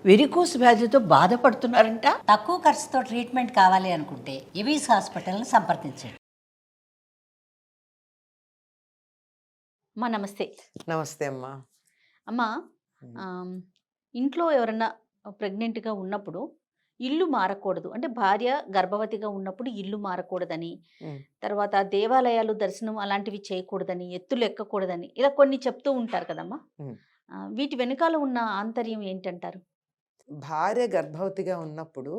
Varicose వ్యాధితో బాధపడుతున్నారంట. తక్కువ ఖర్చుతో ట్రీట్మెంట్ కావాలి అనుకుంటే ఎవిస్ హాస్పిటల్ని సంప్రదించండి. అమ్మా నమస్తే. నమస్తే అమ్మా. అమ్మా ఇంట్లో ఎవరన్నా ప్రెగ్నెంట్గా ఉన్నప్పుడు ఇల్లు మారకూడదు అంటే భార్య గర్భవతిగా ఉన్నప్పుడు ఇల్లు మారకూడదని, తర్వాత దేవాలయాలు దర్శనం అలాంటివి చేయకూడదని, ఎత్తులు ఎక్కకూడదని ఇలా కొన్ని చెప్తూ ఉంటారు కదమ్మా. వీటి వెనకాల ఉన్న ఆంతర్యం ఏంటంటారు? భార్య గర్భవతిగా ఉన్నప్పుడు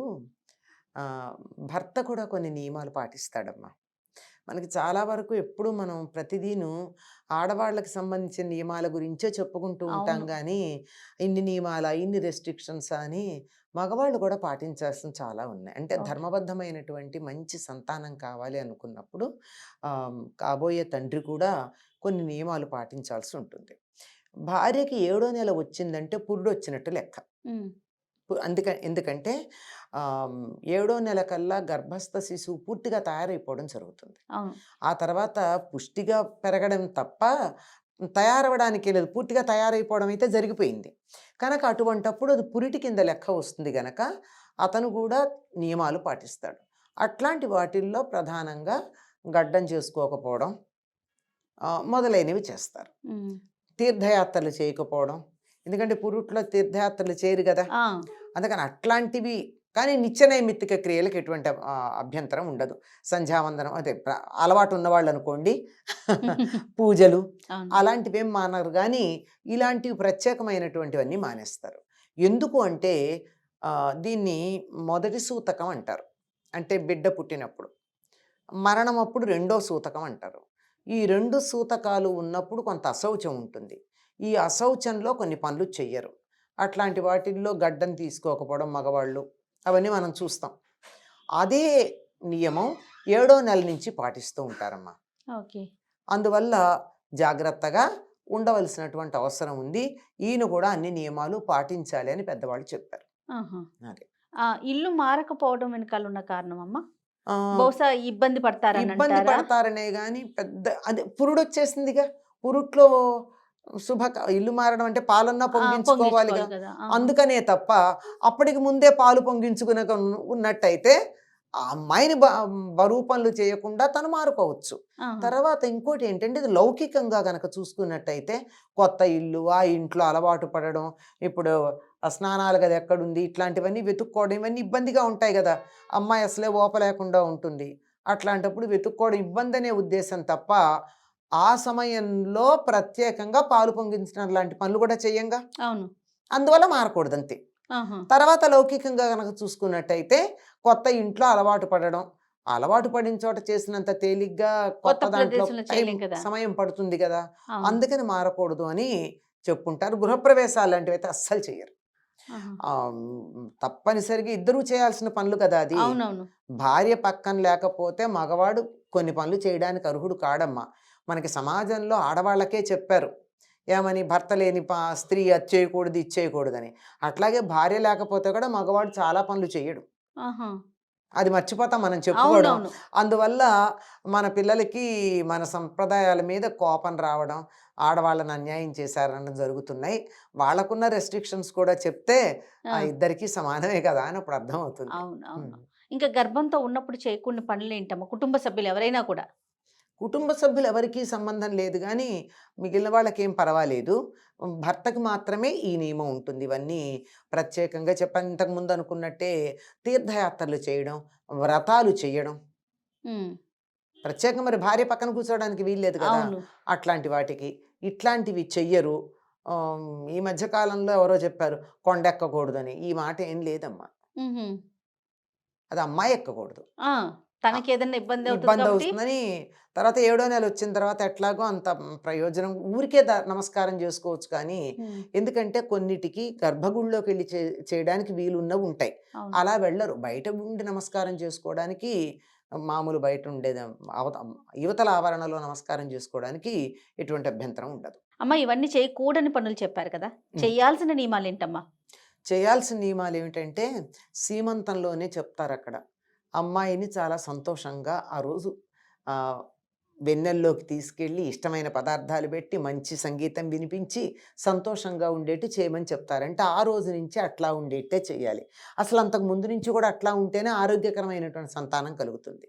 భర్త కూడా కొన్ని నియమాలు పాటిస్తాడమ్మా. మనకి చాలా వరకు ఎప్పుడు మనం ప్రతిదీను ఆడవాళ్ళకి సంబంధించిన నియమాల గురించే చెప్పుకుంటూ ఉంటాం, కానీ ఇన్ని నియమాల ఇన్ని రెస్ట్రిక్షన్స్ అని మగవాళ్ళు కూడా పాటించాల్సిన చాలా ఉన్నాయి. అంటే ధర్మబద్ధమైనటువంటి మంచి సంతానం కావాలి అనుకున్నప్పుడు కాబోయే తండ్రి కూడా కొన్ని నియమాలు పాటించాల్సి ఉంటుంది. భార్యకి 7వ నెల వచ్చిందంటే పురుడు వచ్చినట్టు లెక్క. ఎందుకంటే 7వ నెల కల్లా గర్భస్థ శిశువు పూర్తిగా తయారైపోవడం జరుగుతుంది. ఆ తర్వాత పుష్టిగా పెరగడం తప్ప తయారవడానికి లేదు, పూర్తిగా తయారైపోవడం అయితే జరిగిపోయింది కనుక అటువంటప్పుడు అది పురిటి కింద లెక్క వస్తుంది గనక అతను కూడా నియమాలు పాటిస్తాడు. అట్లాంటి వాటిల్లో ప్రధానంగా గడ్డం చేసుకోకపోవడం మొదలైనవి చేస్తారు. తీర్థయాత్రలు చేయకపోవడం, ఎందుకంటే పురుట్లో తీర్థయాత్రలు చేయరు కదా, అందుకని అట్లాంటివి. కానీ నిత్య నైమిత్తిక క్రియలకు ఎటువంటి అభ్యంతరం ఉండదు. సంధ్యావందనం అదే అలవాటు ఉన్నవాళ్ళు అనుకోండి, పూజలు అలాంటివి ఏం మానరు, కానీ ఇలాంటివి ప్రత్యేకమైనటువంటివన్నీ మానేస్తారు. ఎందుకు అంటే దీన్ని మొదటి సూతకం అంటారు, అంటే బిడ్డ పుట్టినప్పుడు. మరణం అప్పుడు 2వ సూతకం అంటారు. ఈ 2 సూతకాలు ఉన్నప్పుడు కొంత అశౌచం ఉంటుంది. ఈ అశౌచంలో కొన్ని పనులు చెయ్యరు. అట్లాంటి వాటిల్లో గడ్డం తీసుకోకపోవడం మగవాళ్ళు, అవన్నీ మనం చూస్తాం. అదే నియమం 7వ నెల నుంచి పాటిస్తూ ఉంటారమ్మా. అందువల్ల జాగ్రత్తగా ఉండవలసినటువంటి అవసరం ఉంది. ఈయన కూడా అన్ని నియమాలు పాటించాలి అని పెద్దవాళ్ళు చెప్పారు. అదే ఇల్లు మారకపోవడం వెనకాల ఉన్న కారణం అమ్మా, బహుశా ఇబ్బంది పడతారనే గాని పెద్ద అదే పురుడు వచ్చేసిందిగా. పురుట్లో ఇల్లు మారడం అంటే పాలన్నా పొంగించుకోవాలిగా, అందుకనే తప్ప అప్పటికి ముందే పాలు పొంగించుకునే ఉన్నట్టయితే ఆ అమ్మాయిని బరువు పనులు చేయకుండా తను మారుకోవచ్చు. తర్వాత ఇంకోటి ఏంటంటే ఇది లౌకికంగా గనక చూసుకున్నట్టయితే కొత్త ఇల్లు, ఆ ఇంట్లో అలవాటు పడడం, ఇప్పుడు స్నానాలు గది ఎక్కడుంది ఇట్లాంటివన్నీ వెతుక్కోవడం, ఇవన్నీ ఇబ్బందిగా ఉంటాయి కదా. అమ్మాయి అసలే ఓపలేకుండా ఉంటుంది. అట్లాంటప్పుడు వెతుక్కోవడం ఇబ్బంది అనే ఉద్దేశం తప్ప ఆ సమయంలో ప్రత్యేకంగా పాలు పొంగించడం లాంటి పనులు కూడా చెయ్యంగా, అందువల్ల మారకూడదు అంతే. తర్వాత లౌకికంగా కనుక చూసుకున్నట్టయితే కొత్త ఇంట్లో అలవాటు పడడం, అలవాటు పడిన చోట చేసినంత తేలిగ్గా కొత్త దాంట్లో సమయం పడుతుంది కదా, అందుకని మారకూడదు అని చెప్పుకుంటారు. గృహప్రవేశాలు లాంటివి అయితే అస్సలు చెయ్యరు. తప్పనిసరిగా ఇద్దరూ చేయాల్సిన పనులు కదా అది. భార్య పక్కన లేకపోతే మగవాడు కొన్ని పనులు చేయడానికి అర్హుడు కాడమ్మా. మనకి సమాజంలో ఆడవాళ్ళకే చెప్పారు ఏమని, భర్త లేని స్త్రీ అది చేయకూడదు ఇది చేయకూడదని. అట్లాగే భార్య లేకపోతే కూడా మగవాడు చాలా పనులు చేయడు, అది మర్చిపోతాం మనం చెప్పుకోవడం. అందువల్ల మన పిల్లలకి మన సంప్రదాయాల మీద కోపం రావడం, ఆడవాళ్ళని అన్యాయం చేశారనడం జరుగుతున్నాయి. వాళ్ళకున్న రెస్ట్రిక్షన్స్ కూడా చెప్తే ఇద్దరికి సమానమే కదా అని అప్పుడు అర్థం అవుతుంది. ఇంకా గర్భంతో ఉన్నప్పుడు చేయకుండా పనులు ఏంటమ్మా? కుటుంబ సభ్యులు ఎవరైనా కూడా, కుటుంబ సభ్యులు ఎవరికీ సంబంధం లేదు, కానీ మిగిలిన వాళ్ళకి ఏం పర్వాలేదు. భర్తకు మాత్రమే ఈ నియమం ఉంటుంది. ఇవన్నీ ప్రత్యేకంగా చెప్పాను. ఇంతకుముందు అనుకున్నట్టే తీర్థయాత్రలు చేయడం, వ్రతాలు చేయడం ప్రత్యేకంగా. మరి భార్య పక్కన కూర్చోవడానికి వీల్లేదు కదా, అట్లాంటి వాటికి ఇట్లాంటివి చెయ్యరు. ఈ మధ్యకాలంలో ఎవరో చెప్పారు కొండెక్కకూడదని. ఈ మాట ఏం లేదమ్మా, అది అమ్మాయి ఎక్కకూడదు, తనకి ఏదైనా ఇబ్బంది అవుతుందని. తర్వాత 7వ నెల వచ్చిన తర్వాత ఎట్లాగో అంత ప్రయోజనం, ఊరికే నమస్కారం చేసుకోవచ్చు. కానీ ఎందుకంటే కొన్నిటికి గర్భగుడిలోకి వెళ్ళి చేయడానికి వీలున్నవి ఉంటాయి, అలా వెళ్ళరు. బయట ఉండి నమస్కారం చేసుకోవడానికి, మామూలు బయట ఉండేది యువతల ఆవరణలో నమస్కారం చేసుకోవడానికి ఎటువంటి అభ్యంతరం ఉండదు. అమ్మ ఇవన్నీ చేయకూడని పనులు చెప్పారు కదా, చేయాల్సిన నియమాలు ఏంటమ్మా? చేయాల్సిన నియమాలు ఏమిటంటే సీమంతంలోనే చెప్తారు. అక్కడ అమ్మాయిని చాలా సంతోషంగా ఆ రోజు వెన్నెల్లోకి తీసుకెళ్ళి ఇష్టమైన పదార్థాలు పెట్టి మంచి సంగీతం వినిపించి సంతోషంగా ఉండేట్టు చేయమని చెప్తారంటే ఆ రోజు నుంచి అట్లా ఉండేట్టే చేయాలి. అసలు అంతకు ముందు నుంచి కూడా అట్లా ఉంటేనే ఆరోగ్యకరమైనటువంటి సంతానం కలుగుతుంది.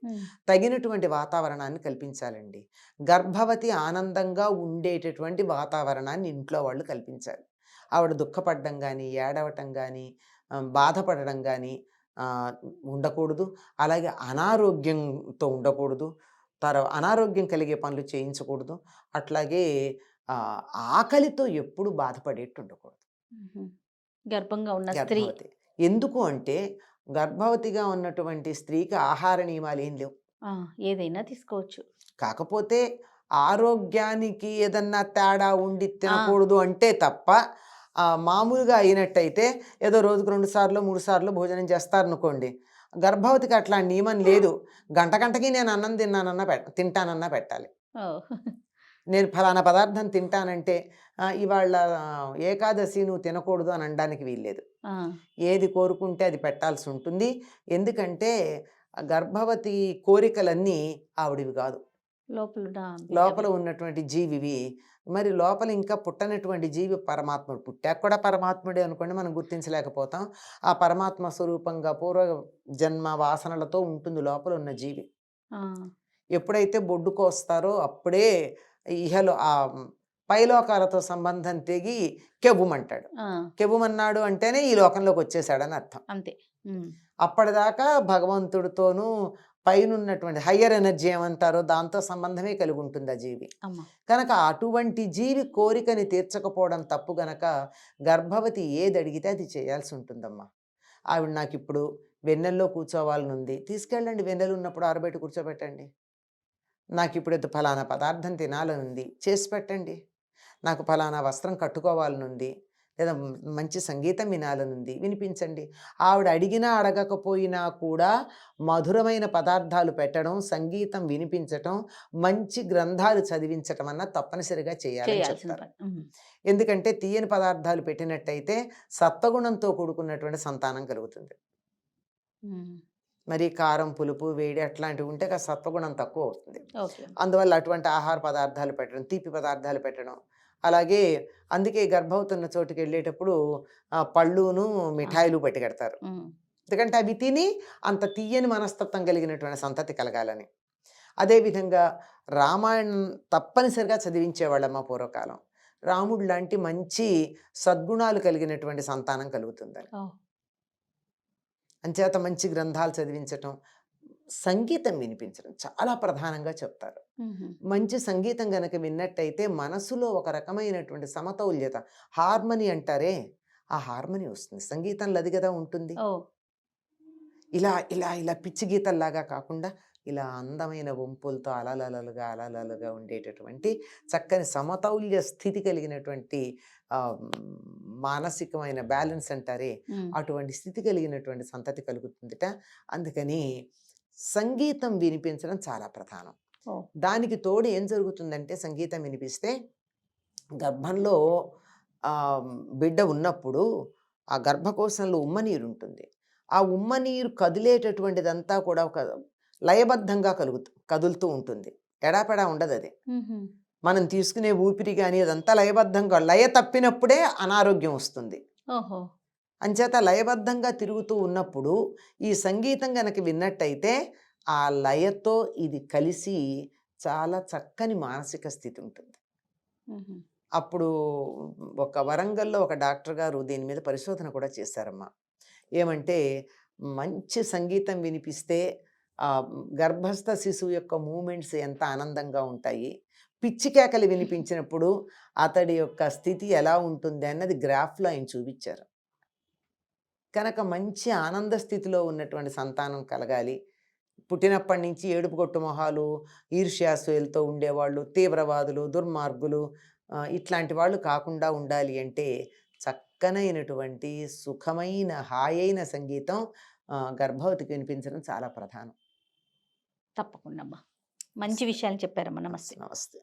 తగినటువంటి వాతావరణాన్ని కల్పించాలండి. గర్భవతి ఆనందంగా ఉండేటటువంటి వాతావరణాన్ని ఇంట్లో వాళ్ళు కల్పించాలి. ఆవిడ దుఃఖపడడం కానీ, ఏడవటం కానీ, బాధపడడం కానీ ఉండకూడదు. అలాగే అనారోగ్యంతో ఉండకూడదు. అనారోగ్యం కలిగే పనులు చేయించకూడదు. అట్లాగే ఆకలితో ఎప్పుడు బాధపడేట్టు ఉండకూడదు గర్భంగా ఉన్న స్త్రీ. గర్భవతి. ఎందుకు అంటే గర్భవతిగా ఉన్నటువంటి స్త్రీకి ఆహార నియమాలు ఏం లేవు. ఏదైనా తీసుకోవచ్చు. కాకపోతే ఆరోగ్యానికి ఏదన్నా తేడా ఉండి తినకూడదు అంటే తప్ప మామూలుగా అయినట్టయితే ఏదో రోజుకు 2 సార్లు 3 సార్లు భోజనం చేస్తారనుకోండి. గర్భవతికి అట్లా నియమం లేదు. గంటకి నేను అన్నం తింటానన్నా పెట్టాలి. నేను ఫలానా పదార్థం తింటానంటే ఇవాళ ఏకాదశి నువ్వు తినకూడదు అని అనడానికి వీల్లేదు. ఏది కోరుకుంటే అది పెట్టాల్సి ఉంటుంది. ఎందుకంటే గర్భవతి కోరికలన్నీ ఆవిడివి కాదు, లోపల ఉన్నటువంటి జీవివి. మరి లోపల ఇంకా పుట్టనటువంటి జీవి పరమాత్ముడు. పుట్టాక కూడా పరమాత్ముడే అనుకోండి, మనం గుర్తించలేకపోతాం. ఆ పరమాత్మ స్వరూపంగా పూర్వ జన్మ వాసనలతో ఉంటుంది లోపల ఉన్న జీవి. ఎప్పుడైతే బొడ్డుకు వస్తారో అప్పుడే ఇహలో ఆ పైలోకాలతో సంబంధం తెగి కెవ్వుమంటాడు. కెవ్వుమన్నాడు అంటేనే ఈ లోకంలోకి వచ్చేసాడని అర్థం. అంతే. అప్పటిదాకా భగవంతుడితోనూ పైనున్నటువంటి హయ్యర్ ఎనర్జీ ఏమంటారో దాంతో సంబంధమే కలిగి ఉంటుంది ఆ జీవి. కనుక అటువంటి జీవి కోరికని తీర్చకపోవడం తప్పు. గనక గర్భవతి ఏది అడిగితే అది చేయాల్సి ఉంటుందమ్మా. ఆవిడ నాకు ఇప్పుడు వెన్నెల్లో కూర్చోవాలని ఉంది, తీసుకెళ్ళండి. వెన్నెలు ఉన్నప్పుడు ఆరబెట్టి కూర్చోబెట్టండి. నాకు ఇప్పుడు ఫలానా పదార్థం తినాలని ఉంది, చేసి పెట్టండి. నాకు ఫలానా వస్త్రం కట్టుకోవాలని ఉంది, లేదా మంచి సంగీతం వినాలనుంది, వినిపించండి. ఆవిడ అడిగినా అడగకపోయినా కూడా మధురమైన పదార్థాలు పెట్టడం, సంగీతం వినిపించటం, మంచి గ్రంథాలు చదివించటం అన్న తప్పనిసరిగా చేయాలని చెప్తారు. ఎందుకంటే తీయని పదార్థాలు పెట్టినట్టయితే సత్వగుణంతో కూడుకున్నటువంటి సంతానం కలుగుతుంది. మరి కారం, పులుపు, వేడి అట్లాంటివి ఉంటే సత్వగుణం తక్కువ అవుతుంది. అందువల్ల అటువంటి ఆహార పదార్థాలు పెట్టడం, తీపి పదార్థాలు పెట్టడం. అలాగే అందుకే గర్భవతున్న చోటుకి వెళ్ళేటప్పుడు పళ్ళును మిఠాయిలు పట్టుకెడతారు. ఎందుకంటే అవి తిని అంత తీయని మనస్తత్వం కలిగినటువంటి సంతతి కలగాలని. అదేవిధంగా రామాయణం తప్పనిసరిగా చదివించేవాళ్ళమ్మ పూర్వకాలం. రాముడు లాంటి మంచి సద్గుణాలు కలిగినటువంటి సంతానం కలుగుతుందని. అంచేత మంచి గ్రంథాలు చదివించటం, సంగీతం వినిపించడం చాలా ప్రధానంగా చెప్తారు. మంచి సంగీతం గనక విన్నట్టయితే మనసులో ఒక రకమైనటువంటి సమతౌల్యత, హార్మనీ అంటారే, ఆ హార్మనీ వస్తుంది. సంగీతంలో అది కదా ఉంటుంది. ఇలా ఇలా ఇలా పిచ్చి గీతల్లాగా కాకుండా ఇలా అందమైన వంపులతో అలలలుగా ఉండేటటువంటి చక్కని సమతౌల్య స్థితి కలిగినటువంటి మానసికమైన బ్యాలెన్స్ అంటారే, అటువంటి స్థితి కలిగినటువంటి సంతతి కలుగుతుందిట. అందుకని సంగీతం వినిపించడం చాలా ప్రధానం. దానికి తోడు ఏం జరుగుతుందంటే, సంగీతం వినిపిస్తే గర్భంలో బిడ్డ ఉన్నప్పుడు ఆ గర్భకోశంలో ఉమ్మనీరు ఉంటుంది. ఆ ఉమ్మనీరు కదిలేటటువంటిదంతా కూడా ఒక లయబద్ధంగా కదులుతూ ఉంటుంది. ఎడాపెడా ఉండదు అది. మనం తీసుకునే ఊపిరి కానీ అదంతా లయబద్ధంగా, లయ తప్పినప్పుడే అనారోగ్యం వస్తుంది. అంచేత లయబద్ధంగా తిరుగుతూ ఉన్నప్పుడు ఈ సంగీతం గనక విన్నట్టయితే ఆ లయతో ఇది కలిసి చాలా చక్కని మానసిక స్థితి ఉంటుంది. అప్పుడు ఒక వరంగల్లో ఒక డాక్టర్ గారు దీని మీద పరిశోధన కూడా చేశారమ్మా. ఏమంటే మంచి సంగీతం వినిపిస్తే గర్భస్థ శిశువు యొక్క మూమెంట్స్ ఎంత ఆనందంగా ఉంటాయి, పిచ్చి కేకలు వినిపించినప్పుడు అతడి యొక్క స్థితి ఎలా ఉంటుంది అన్నది గ్రాఫ్లో ఆయన చూపించారు. కనుక మంచి ఆనంద స్థితిలో ఉన్నటువంటి సంతానం కలగాలి. పుట్టినప్పటి నుంచి ఏడుపు కొట్టు మొహాలు, ఈర్ష్యాసూయలతో ఉండేవాళ్ళు, తీవ్రవాదులు, దుర్మార్గులు ఇట్లాంటి వాళ్ళు కాకుండా ఉండాలి అంటే చక్కనైనటువంటి సుఖమైన హాయైన సంగీతం గర్భవతికి వినిపించడం చాలా ప్రధానం. తప్పకుండా అమ్మా, మంచి విషయాలు చెప్పారమ్మా. నమస్తే. నమస్తే.